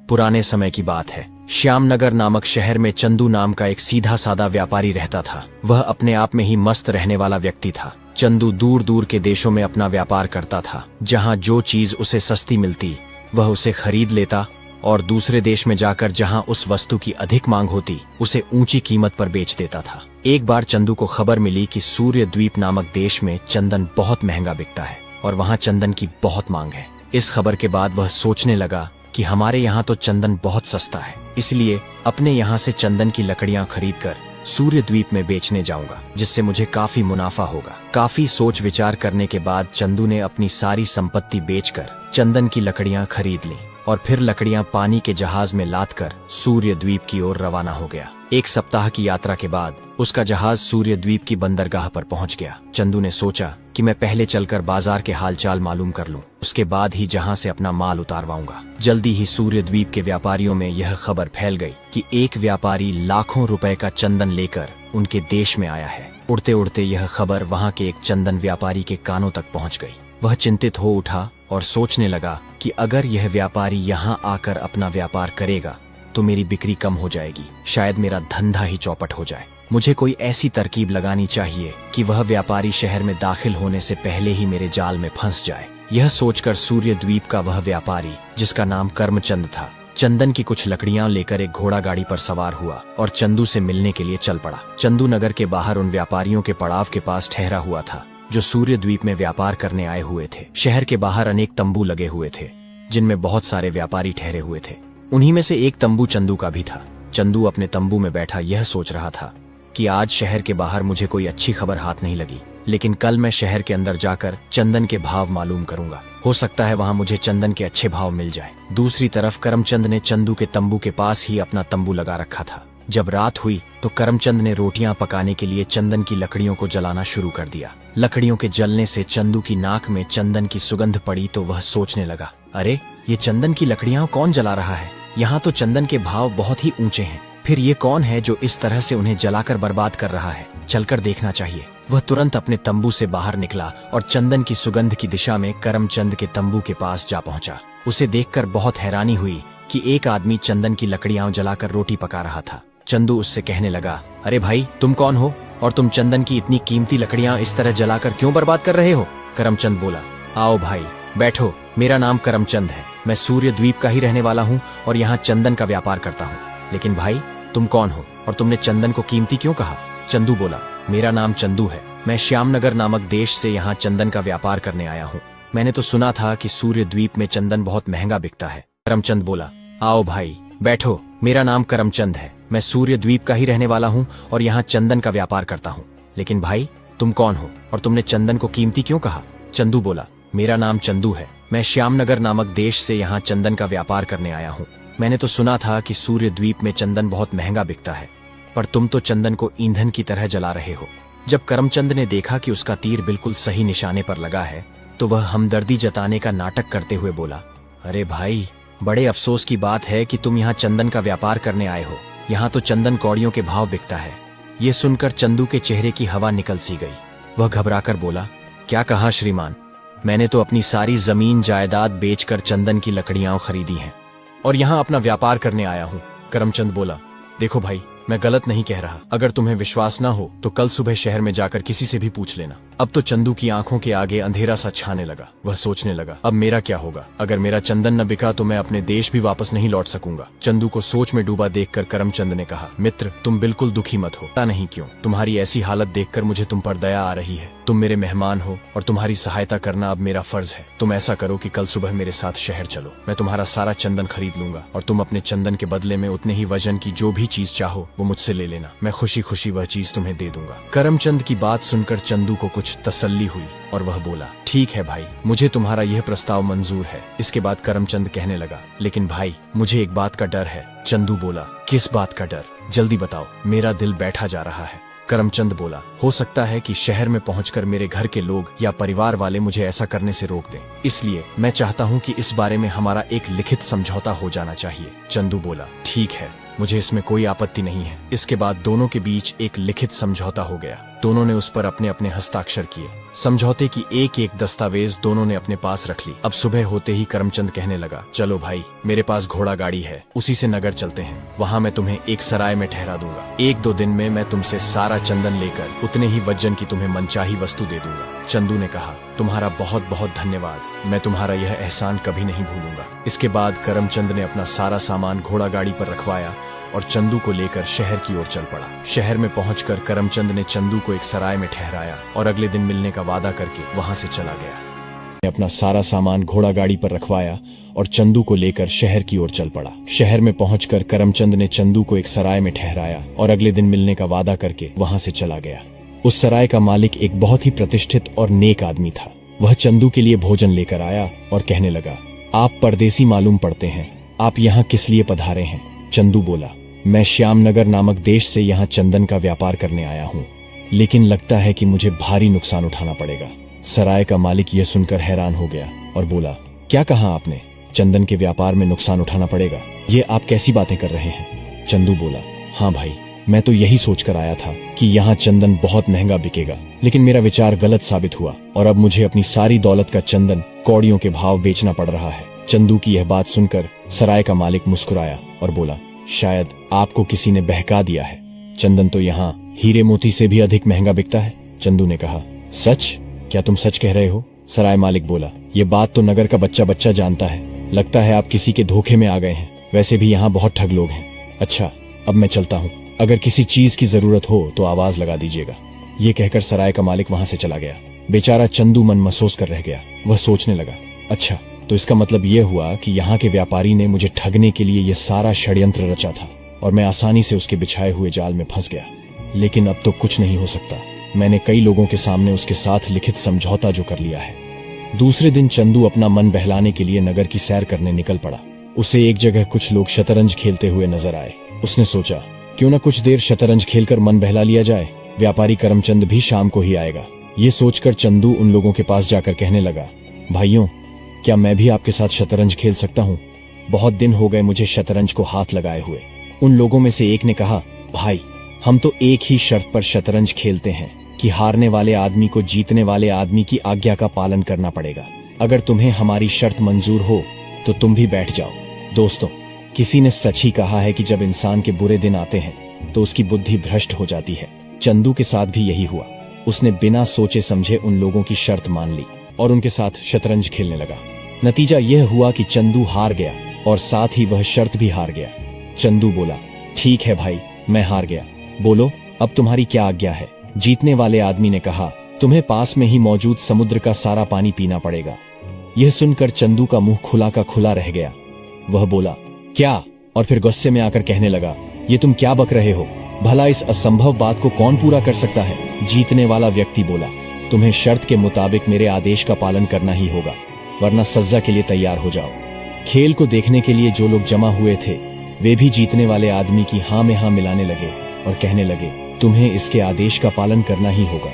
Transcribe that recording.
पुराने समय की बात है। श्यामनगर नामक शहर में चंदू नाम का एक सीधा सादा व्यापारी रहता था। वह अपने आप में ही मस्त रहने वाला व्यक्ति था। चंदू दूर दूर के देशों में अपना व्यापार करता था। जहाँ जो चीज उसे सस्ती मिलती वह उसे खरीद लेता और दूसरे देश में जाकर जहाँ उस वस्तु की अधिक मांग होती उसे ऊंची कीमत पर बेच देता था। एक बार चंदू को खबर मिली कि सूर्य द्वीप नामक देश में चंदन बहुत महंगा बिकता है और वहाँ चंदन की बहुत मांग है। इस खबर के बाद वह सोचने लगा कि हमारे यहाँ तो चंदन बहुत सस्ता है, इसलिए अपने यहाँ से चंदन की लकड़ियाँ खरीदकर सूर्य द्वीप में बेचने जाऊंगा, जिससे मुझे काफी मुनाफा होगा। काफी सोच विचार करने के बाद चंदू ने अपनी सारी संपत्ति बेचकर चंदन की लकड़ियाँ खरीद ली और फिर लकड़ियाँ पानी के जहाज में लादकर सूर्य द्वीप की ओर रवाना हो गया। एक सप्ताह की यात्रा के बाद उसका जहाज सूर्य द्वीप की बंदरगाह पर पहुंच गया। चंदू ने सोचा कि मैं पहले चलकर बाजार के हालचाल मालूम कर लूं, उसके बाद ही जहां से अपना माल उतारवाऊंगा। जल्दी ही सूर्य द्वीप के व्यापारियों में यह खबर फैल गई कि एक व्यापारी लाखों रुपए का चंदन लेकर उनके देश में आया है। उड़ते उड़ते यह खबर वहां के एक चंदन व्यापारी के कानों तक पहुंच गई। वह चिंतित हो उठा और सोचने लगा कि अगर यह व्यापारी यहाँ आकर अपना व्यापार करेगा तो मेरी बिक्री कम हो जाएगी, शायद मेरा धंधा ही चौपट हो जाए। मुझे कोई ऐसी तरकीब लगानी चाहिए कि वह व्यापारी शहर में दाखिल होने से पहले ही मेरे जाल में फंस जाए। यह सोचकर सूर्य द्वीप का वह व्यापारी, जिसका नाम करमचंद था, चंदन की कुछ लकड़ियां लेकर एक घोड़ा गाड़ी पर सवार हुआ और चंदू से मिलने के लिए चल पड़ा। चंदू नगर के बाहर उन व्यापारियों के पड़ाव के पास ठहरा हुआ था जो सूर्य द्वीप में व्यापार करने आए हुए थे। शहर के बाहर अनेक तंबू लगे हुए थे जिनमें बहुत सारे व्यापारी ठहरे हुए थे। उन्हीं में से एक तंबू चंदू का भी था। चंदू अपने तंबू में बैठा यह सोच रहा था कि आज शहर के बाहर मुझे कोई अच्छी खबर हाथ नहीं लगी, लेकिन कल मैं शहर के अंदर जाकर चंदन के भाव मालूम करूंगा। हो सकता है वहां मुझे चंदन के अच्छे भाव मिल जाए। दूसरी तरफ करमचंद ने चंदू के तंबू के पास ही अपना तंबू लगा रखा था। जब रात हुई तो करमचंद ने रोटियां पकाने के लिए चंदन की लकड़ियों को जलाना शुरू कर दिया। लकड़ियों के जलने से चंदू की नाक में चंदन की सुगंध पड़ी तो वह सोचने लगा, अरे ये चंदन की लकड़ियां कौन जला रहा है? यहाँ तो चंदन के भाव बहुत ही ऊंचे हैं, फिर ये कौन है जो इस तरह से उन्हें जलाकर बर्बाद कर रहा है? चलकर देखना चाहिए। वह तुरंत अपने तंबू से बाहर निकला और चंदन की सुगंध की दिशा में करमचंद के तंबू के पास जा पहुंचा। उसे देखकर बहुत हैरानी हुई कि एक आदमी चंदन की लकड़ियां जलाकर रोटी पका रहा था। चंदू उससे कहने लगा, अरे भाई, तुम कौन हो और तुम चंदन की इतनी कीमती लकड़ियां इस तरह जलाकर क्यों बर्बाद कर रहे हो? करमचंद बोला, आओ भाई बैठो, मेरा नाम करमचंद है, मैं सूर्य द्वीप का ही रहने वाला हूँ और यहाँ चंदन का व्यापार करता हूँ। लेकिन भाई, तुम कौन हो और तुमने चंदन को कीमती क्यों कहा? चंदू बोला, मेरा नाम चंदू है, मैं श्यामनगर नामक देश से यहाँ चंदन का व्यापार करने आया हूँ। मैंने तो सुना था कि सूर्य द्वीप में चंदन बहुत महंगा बिकता है। करमचंद बोला, आओ भाई बैठो, मेरा नाम करमचंद है, मैं सूर्य द्वीप का ही रहने वाला हूँ और यहाँ चंदन का व्यापार करता हूँ। लेकिन भाई, तुम कौन हो और तुमने चंदन को कीमती क्यों कहा? चंदू बोला, मेरा नाम चंदू है, मैं श्यामनगर नामक देश से यहाँ चंदन का व्यापार करने आया हूँ। मैंने तो सुना था कि सूर्य द्वीप में चंदन बहुत महंगा बिकता है, पर तुम तो चंदन को ईंधन की तरह जला रहे हो। जब करमचंद ने देखा कि उसका तीर बिल्कुल सही निशाने पर लगा है तो वह हमदर्दी जताने का नाटक करते हुए बोला, अरे भाई, बड़े अफसोस की बात है कि तुम यहाँ चंदन का व्यापार करने आए हो। यहाँ तो चंदन कौड़ियों के भाव बिकता है। ये सुनकर चंदू के चेहरे की हवा निकल सी गई। वह घबराकर बोला, क्या कहा श्रीमान? मैंने तो अपनी सारी जमीन जायदाद बेचकर चंदन की लकड़ियां खरीदी हैं और यहाँ अपना व्यापार करने आया हूँ। करमचंद बोला, देखो भाई, मैं गलत नहीं कह रहा। अगर तुम्हें विश्वास ना हो तो कल सुबह शहर में जाकर किसी से भी पूछ लेना। अब तो चंदू की आंखों के आगे अंधेरा सा छाने लगा। वह सोचने लगा, अब मेरा क्या होगा? अगर मेरा चंदन न बिका तो मैं अपने देश भी वापस नहीं लौट सकूंगा। चंदू को सोच में डूबा देखकर करमचंद ने कहा, मित्र, तुम बिल्कुल दुखी मत हो। पता नहीं क्यों तुम्हारी ऐसी हालत देखकर मुझे तुम पर दया आ रही है। तुम मेरे मेहमान हो और तुम्हारी सहायता करना अब मेरा फर्ज है। तुम ऐसा करो कि कल सुबह मेरे साथ शहर चलो, मैं तुम्हारा सारा चंदन खरीद लूंगा और तुम अपने चंदन के बदले में उतने ही वजन की जो भी चीज चाहो वो मुझसे ले लेना। मैं खुशी खुशी वह चीज तुम्हें दे दूंगा। करमचंद की बात सुनकर चंदू को कुछ तसल्ली हुई और वह बोला, ठीक है भाई, मुझे तुम्हारा यह प्रस्ताव मंजूर है। इसके बाद करमचंद कहने लगा, लेकिन भाई, मुझे एक बात का डर है। चंदू बोला, किस बात का डर? जल्दी बताओ, मेरा दिल बैठा जा रहा है। करमचंद बोला, हो सकता है कि शहर में पहुंचकर मेरे घर के लोग या परिवार वाले मुझे ऐसा करने से रोक दें, इसलिए मैं चाहता हूं कि इस बारे में हमारा एक लिखित समझौता हो जाना चाहिए। चंदू बोला, ठीक है, मुझे इसमें कोई आपत्ति नहीं है। इसके बाद दोनों के बीच एक लिखित समझौता हो गया। दोनों ने उस पर अपने अपने हस्ताक्षर किए। समझौते की एक एक दस्तावेज दोनों ने अपने पास रख ली। अब सुबह होते ही करमचंद कहने लगा, चलो भाई, मेरे पास घोड़ा गाड़ी है, उसी से नगर चलते हैं। वहाँ मैं तुम्हें एक सराय में ठहरा दूंगा। 1-2 दिन में मैं तुमसे सारा चंदन लेकर उतने ही वजन की तुम्हें मनचाही वस्तु दे दूंगा। चंदू ने कहा, तुम्हारा बहुत बहुत धन्यवाद, मैं तुम्हारा यह एहसान कभी नहीं भूलूंगा। इसके बाद करमचंद ने अपना सारा सामान घोड़ा गाड़ी पर रखवाया और चंदू को लेकर शहर की ओर चल पड़ा। शहर में पहुंचकर करमचंद ने चंदू को एक सराय में ठहराया और अगले दिन मिलने का वादा करके वहां से चला गया। अपना सारा सामान घोड़ा गाड़ी पर रखवाया और चंदू को लेकर शहर की ओर चल पड़ा। शहर में पहुंचकर करमचंद ने चंदू को एक सराय में ठहराया और अगले दिन मिलने का वादा करके वहां से चला गया। उस सराय का मालिक एक बहुत ही प्रतिष्ठित और नेक आदमी था। वह चंदू के लिए भोजन लेकर आया और कहने लगा, आप परदेसी मालूम पड़ते हैं, आप यहाँ किस लिए पधारे हैं? चंदू बोला, मैं श्यामनगर नामक देश से यहाँ चंदन का व्यापार करने आया हूँ, लेकिन लगता है कि मुझे भारी नुकसान उठाना पड़ेगा। सराय का मालिक यह सुनकर हैरान हो गया और बोला, क्या कहा आपने? चंदन के व्यापार में नुकसान उठाना पड़ेगा? ये आप कैसी बातें कर रहे हैं? चंदू बोला, हाँ भाई, मैं तो यही सोचकर आया था कि यहाँ चंदन बहुत महंगा बिकेगा, लेकिन मेरा विचार गलत साबित हुआ और अब मुझे अपनी सारी दौलत का चंदन कौड़ियों के भाव बेचना पड़ रहा है। चंदू की यह बात सुनकर सराय का मालिक मुस्कुराया और बोला, शायद आपको किसी ने बहका दिया है। चंदन तो यहाँ हीरे मोती से भी अधिक महंगा बिकता है। चंदू ने कहा, सच? क्या तुम सच कह रहे हो? सराय मालिक बोला, ये बात तो नगर का बच्चा बच्चा जानता है। लगता है आप किसी के धोखे में आ गए हैं। वैसे भी यहाँ बहुत ठग लोग हैं। अच्छा, अब मैं चलता हूँ। अगर किसी चीज की जरूरत हो तो आवाज लगा दीजिएगा। ये कहकर सराय का मालिक वहां से चला गया। बेचारा चंदू मन महसूस कर रह गया। वह सोचने लगा, अच्छा, तो इसका मतलब यह हुआ कि यहाँ के व्यापारी ने मुझे ठगने के लिए यह सारा षड्यंत्र रचा था और मैं आसानी से उसके बिछाए हुए जाल में फंस गया। लेकिन अब तो कुछ नहीं हो सकता। मैंने कई लोगों के सामने उसके साथ लिखित समझौता जो कर लिया है। दूसरे दिन चंदू अपना मन बहलाने के लिए नगर की सैर करने निकल पड़ा। उसे एक जगह कुछ लोग शतरंज खेलते हुए नजर आए। उसने सोचा, क्यों न कुछ देर शतरंज खेलकर मन बहला लिया जाए। व्यापारी करमचंद भी शाम को ही आएगा। ये सोचकर चंदू उन लोगों के पास जाकर कहने लगा, भाइयों, क्या मैं भी आपके साथ शतरंज खेल सकता हूँ? बहुत दिन हो गए मुझे शतरंज को हाथ लगाए हुए। उन लोगों में से एक ने कहा, भाई, हम तो एक ही शर्त पर शतरंज खेलते हैं कि हारने वाले आदमी को जीतने वाले आदमी की आज्ञा का पालन करना पड़ेगा। अगर तुम्हें हमारी शर्त मंजूर हो तो तुम भी बैठ जाओ। दोस्तों, किसी ने सच ही कहा है कि जब इंसान के बुरे दिन आते हैं तो उसकी बुद्धि भ्रष्ट हो जाती है। चंदू के साथ भी यही हुआ। उसने बिना सोचे समझे उन लोगों की शर्त मान ली और उनके साथ शतरंज खेलने लगा। नतीजा यह हुआ कि चंदू हार गया और साथ ही वह शर्त भी हार गया। चंदू बोला, ठीक है भाई, मैं हार गया। बोलो, अब तुम्हारी क्या आज्ञा है? जीतने वाले आदमी ने कहा, तुम्हें पास में ही मौजूद समुद्र का सारा पानी पीना पड़ेगा। यह सुनकर चंदू का मुंह खुला का खुला रह गया। वह बोला, क्या? और फिर गुस्से में आकर कहने लगा, ये तुम क्या बक रहे हो? भला इस असंभव बात को कौन पूरा कर सकता है? जीतने वाला व्यक्ति बोला, तुम्हें शर्त के मुताबिक मेरे आदेश का पालन करना ही होगा, वरना सज्जा के लिए तैयार हो जाओ। खेल को देखने के लिए जो लोग जमा हुए थे वे भी जीतने वाले आदमी की हाँ में हाँ मिलाने लगे और कहने लगे, तुम्हें इसके आदेश का पालन करना ही होगा।